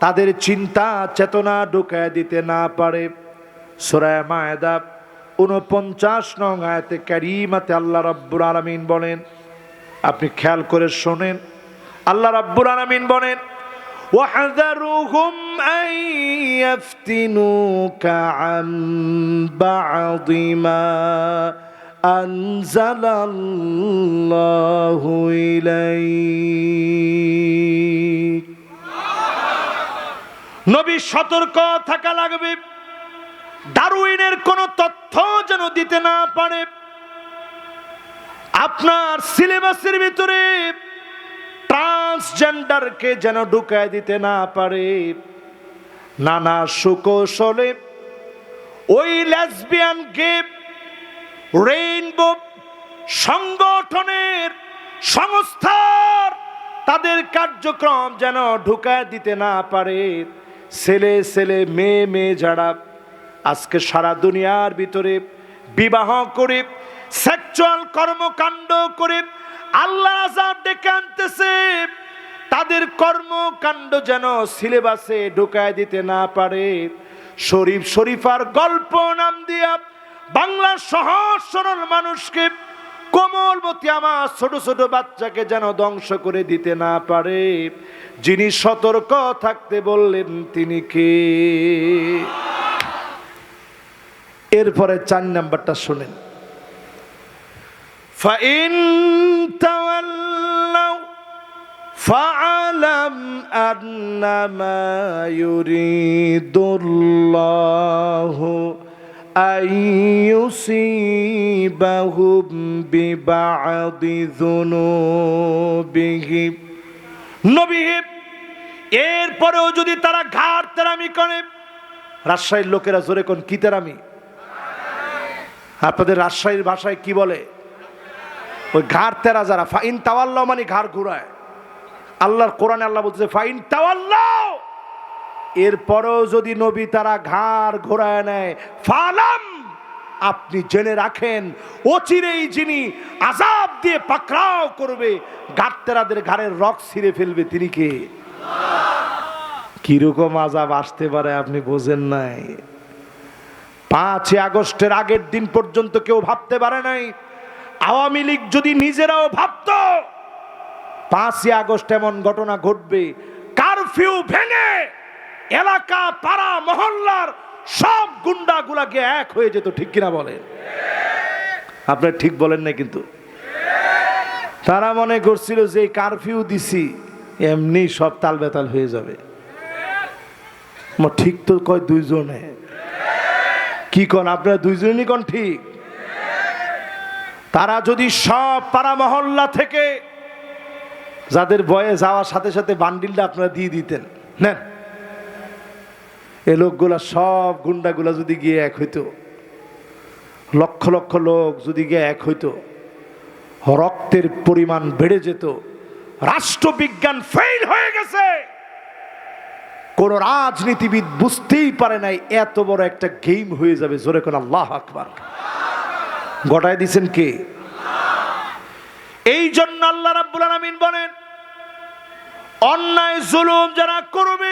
তাদের চিন্তা চেতনা ঢুকায় দিতে না পারে। সূরা মায়েদা ৪৯ নং আয়াতে কারীমাতে আল্লাহ রাব্বুল আলামিন বলেন, আপনি খেয়াল করে শোনেন, আল্লাহ রাব্বুল আলামিন বলেন, وَاحْذَرْهُمْ أَنْ يَفْتِنُوكَ عَنْ بَعْضِ مَا أَنْزَلَ اللَّهُ إِلَيْكَ। নবী সতর্ক থাকা লাগবে, ডারউইনের কোন তথ্য যেন দিতে না পারে, আপনার সিলেবাসের ভিতরে ট্রান্সজেন্ডারকে যেন ঢুকায় দিতে না পারে। নানা সুকৌশলে ওই লেসবিয়ান, গে, রেইনবো সংগঠনের সংস্থার তাদের কার্যক্রম যেন ঢুকায় দিতে না পারে। ছেলে ছেলে মেয়ে মেয়ে যারা আজকে সারা দুনিয়ার ভিতরে বিবাহ করে সেক্সুয়াল কর্মকাণ্ড করে আল্লাহ আযাব ডেকে আনতেছে, তাদের কর্মকাণ্ড যেন সিলেবাসে ঢুকায় দিতে না পারে। শরীফ শরীফার গল্প নাম দিয়া বাংলার সহজ সরল মানুষকে, কোমলমতি আমার ছোট ছোট বাচ্চাকে যেন ধ্বংস করে দিতে না পারে। যিনি সতর্ক থাকতে বললেন তিনি কে? এরপরে ৪ নাম্বারটা শুনেন, فَإِن تَوَلَّوْا فَاعْلَمْ أَنَّمَا يُرِيدُ اللَّهُ أَن يُصِيبَهُم بِبَعْضِ ذُنُوبِهِمْ। নবী, এরপরেও যদি তারা ঘাড় তেরামি করে, রাজশাহীর লোকেরা জোরে কোন কি তেরামি? আপনাদের রাজশাহীর ভাষায় কি বলে? ওই ঘাড় তেরা যারা, ফাইন তাওয়াল্লাহ মানে ঘাড় ঘুরায়। আল্লাহর কোরআনে আল্লাহ বলছে ফাইন তাওয়াল্লাহ, এরপরেও যদি নবী তারা ঘাড় ঘোরায় নেয়, ফালাম, আপনি জেনে রাখেন অচিরেই যিনি আযাব দিয়ে পাকড়াও করবে, ঘাড় তেরাদের ঘাড়ের রক ছিঁড়ে ফেলবে, তিনি কে? কিরকম আযাব আসতে পারে আপনি বোঝেন নাই। ৫ই আগস্টের আগের দিন পর্যন্ত কেউ ভাবতে পারে নাই। আওয়ামী লীগ যদি নিজেরাও ভাবত ৫ই আগস্ট এমন ঘটনা ঘটবে, কারফিউ ভেঙে এলাকা পাড়া মহল্লার সব গুন্ডাগুলাকে এক হয়ে যেত, ঠিক কিনা বলেন? আপনারা ঠিক বলেন না, কিন্তু তারা মনে করছিল যে কারফিউ দিছি এমনি সব তাল বেতাল হয়ে যাবে। ঠিক তো কয় দুইজনে, কি কন আপনারা? দুইজনই কন ঠিক। তারা যদি সব পাড়া মহল্লা থেকে যাদের বয়ে যাওয়ার সাথে সাথে বান্ডিলটা আপনারা দিয়ে দিতেন, নেন, এ লোকগুলা সব গুন্ডাগুলা যদি গিয়ে এক হইতো, লক্ষ লক্ষ লোক যদি গিয়ে এক হইতো, রক্তের পরিমাণ বেড়ে যেত। রাষ্ট্রবিজ্ঞান ফেল হয়ে গেছে। কোন রাজনীতিবিদ বুঝতেই পারে নাই এত বড় একটা গেম হয়ে যাবে। জোরে কোন আল্লাহু আকবার। ঘটায় দিয়েছেন কে? এই জন্য আল্লাহ রাব্বুল আলামিন বলেন, অন্যায় জুলুম যারা করবে,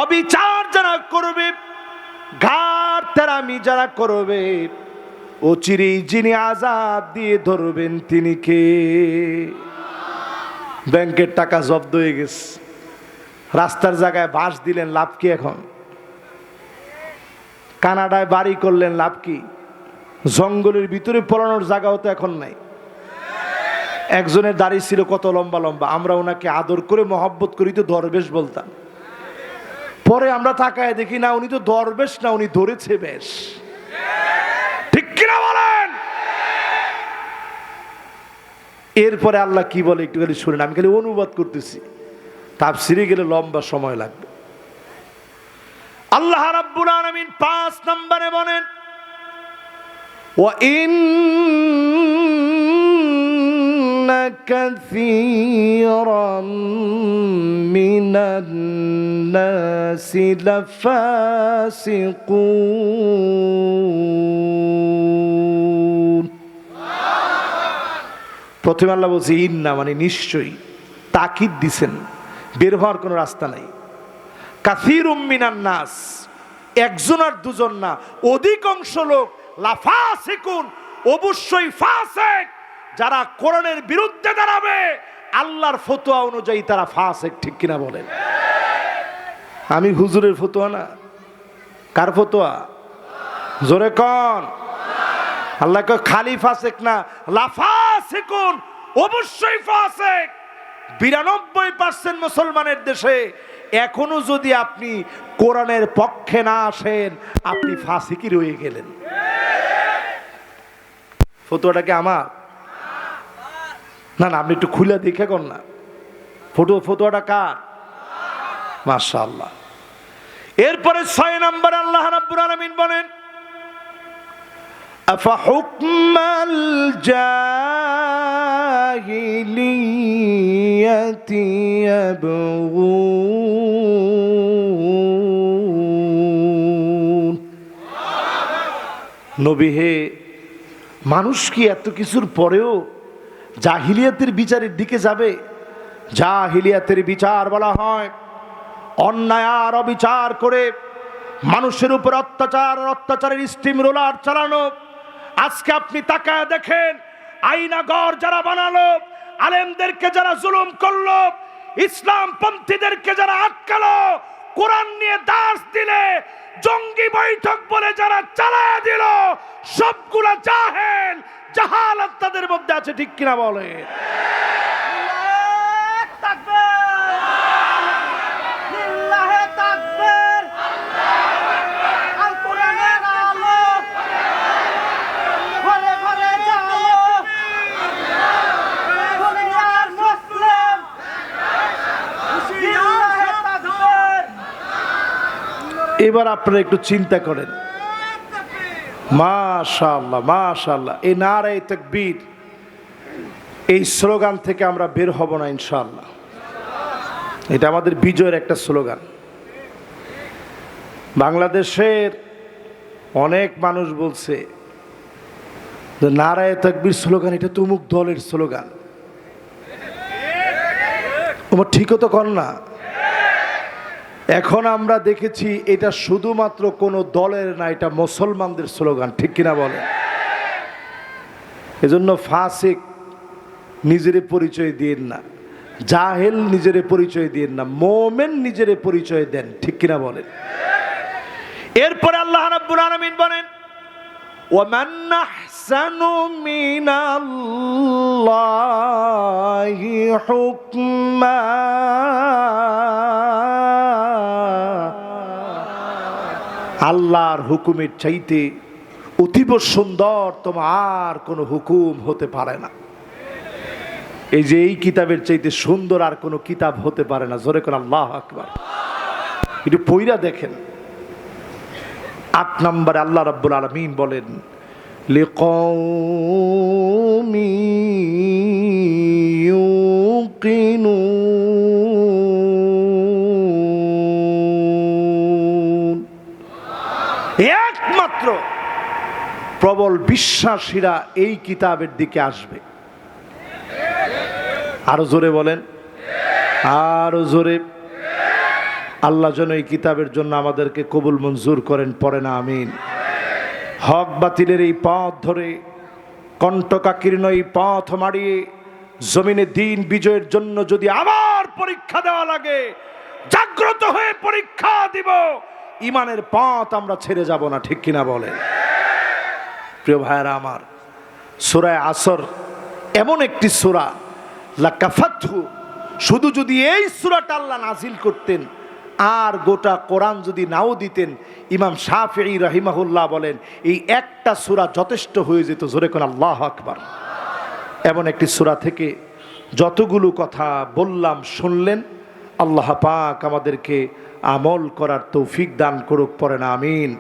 অবিচার যারা করবে, ঘাড় তেরামি যারা করবে, অচিরেই যিনি আযাব দিয়ে ধরবেন তিনি কে? ব্যাংকের টাকা জব্দ হয়ে গেছে, রাস্তার জায়গায় বাঁশ দিলেন, লাভ কি? এখন কানাডায় বাড়ি করলেন, লাভ কি? জঙ্গলের ভিতরে পলানোর জায়গাও তো এখন নাই। একজনের দাড়ি ছিল কত লম্বা লম্বা, আমরা ওনাকে আদর করে মহব্বত করি তো দরবেশ বলতাম। পরে আমরা তাকায় দেখি না উনি তো দরবেশ না, উনি ধরেছে বেশ, ঠিক কিনা বলেন? এরপরে আল্লাহ কি বলে একটু খালি শুনেন, আমি খালি অনুবাদ করতেছি, তাফসিরে গেলে লম্বা সময় লাগবে। আল্লাহ রাব্বুল আলামিন ৫ নম্বরে বলেন, وَإِنَّ كَثِيرًا مِنَ النَّاسِ لَفَاسِقُونَ। প্রথমে আল্লাহ বলছে ইন্না, মানে নিশ্চয়ই, তাকিদ দিছেন বের হওয়ার কোনো রাস্তা নাই। কাসীরুম মিনান নাস, একজন আর দুজন না, অধিকাংশ লোক লাফাসিকুন, অবশ্যই ফাসিক। যারা কোরআনের বিরুদ্ধে দাঁড়াবে আল্লাহর ফতোয়া অনুযায়ী তারা ফাসিক, ঠিক কিনা বলেন? আমি হুজুরের ফতোয়া না, কার ফতোয়া? জোরে কোন? আল্লাহ কয় খালি ফাসিক না, লাফাসিকুন, অবশ্যই ফাসিক। 92% মুসলমানের দেশে এখনো যদি আপনি কোরআনের পক্ষে না আসেন আপনি ফাসিকই রয়ে গেলেন। ফতোয়াটাকে আমার না, না, আপনি একটু খুলে দেখে কোন না, ফতোয়াটা কার? মাশাআল্লাহ। এরপরে 6 নম্বর আল্লাহ রাব্বুল আলামিন বলেন, আফা হুকমাল জাহিলিয়াতি ইয়াবগুন। নবী হে, মানুষ কি এত কিছুর পরেও জাহিলিয়াতের বিচারের দিকে যাবে? জাহিলিয়াতের বিচার বলা হয় অন্যায় আর অবিচার করে মানুষের উপর অত্যাচারের স্টিম রোলার চালানো। আজকে আপনি তাকায় দেখেন, আইনাগর যারা বানালো, আলেমদেরকে যারা জুলুম করলো, ইসলাম পন্থীদেরকে যারা আটকালো, কোরআন নিয়ে দাস দিলে, জঙ্গি বৈঠক বলে যারা চালায় দিল, সবগুলা জাহেল, জাহালাত তাদের মধ্যে আছে, ঠিক কিনা বলে? এবার আপনারা একটু চিন্তা করেন, মাশাআল্লাহ মাশাআল্লাহ, এই নারায়ে তাকবীর, এই স্লোগান থেকে আমরা বের হব না ইনশাআল্লাহ। এটা আমাদের বিজয়ের একটা স্লোগান। বাংলাদেশের অনেক মানুষ বলছে যে নারায়ে তাকবীর স্লোগান এটা তো অমুক দলের স্লোগান। তোমার ঠিকও তো কর না। এখন আমরা দেখেছি এটা শুধুমাত্র কোনো দলের না, এটা মুসলমানদের স্লোগান, ঠিক কিনা বলে? এজন্য ফাসিক নিজের পরিচয় দিয়েন না, জাহেল নিজের পরিচয় দিয়েন না, মুমিন নিজের পরিচয় দেন, ঠিক কিনা বলেন? এরপরে আল্লাহ রাব্বুল আলামিন বলেন, ওয়ামান আহসানু মিনাল্লাহি হুকমা, আল্লাহর হুকুমের চাইতে অতীব সুন্দর তোমার কোনো হুকুম হতে পারে না। এই যে এই কিতাবের চাইতে সুন্দর আর কোনো কিতাব হতে পারে না। জোরে করে আল্লাহু আকবার। একটু পইরা দেখেন। 8 নম্বরে আল্লাহ রাব্বুল আলামিন বলেন, লিকাওমি ইউকিনুন, একমাত্র প্রবল বিশ্বাসীরা এই কিতাবের দিকে আসবে। আরো জোরে বলেন, আরো জোরে। আল্লাহ যেন এই কিতাবের জন্য আমাদেরকে কবুল মঞ্জুর করেন, পড়ে না আমিন। হক বাতিলের এই পথ ধরে, কণ্টকাকীর্ণ এই পথ মাড়িয়ে জমিনে দিন বিজয়ের জন্য যদি আবার পরীক্ষা দেওয়া লাগে, জাগ্রত হয়ে পরীক্ষা দিব, ইমানের পথ আমরা ছেড়ে যাব না, ঠিক কিনা বলেন? প্রিয় ভাইরা আমার, সূরা আসর এমন একটি সূরা, লাকাফাতহু, শুধু যদি এই সূরাটা আল্লাহ নাজিল করতেন আর গোটা কোরআন যদি নাও দিতেন, ইমাম শাফিঈ রাহিমাহুল্লাহ বলেন এই একটা সূরা যথেষ্ট হয়ে যেত। জোরে কোন আল্লাহু আকবার। এমন একটি সূরা থেকে যতগুলো কথা বললাম শুনলেন, আল্লাহ পাক আমাদেরকে আমল করার তৌফিক দান করুক, পড়েন আমিন।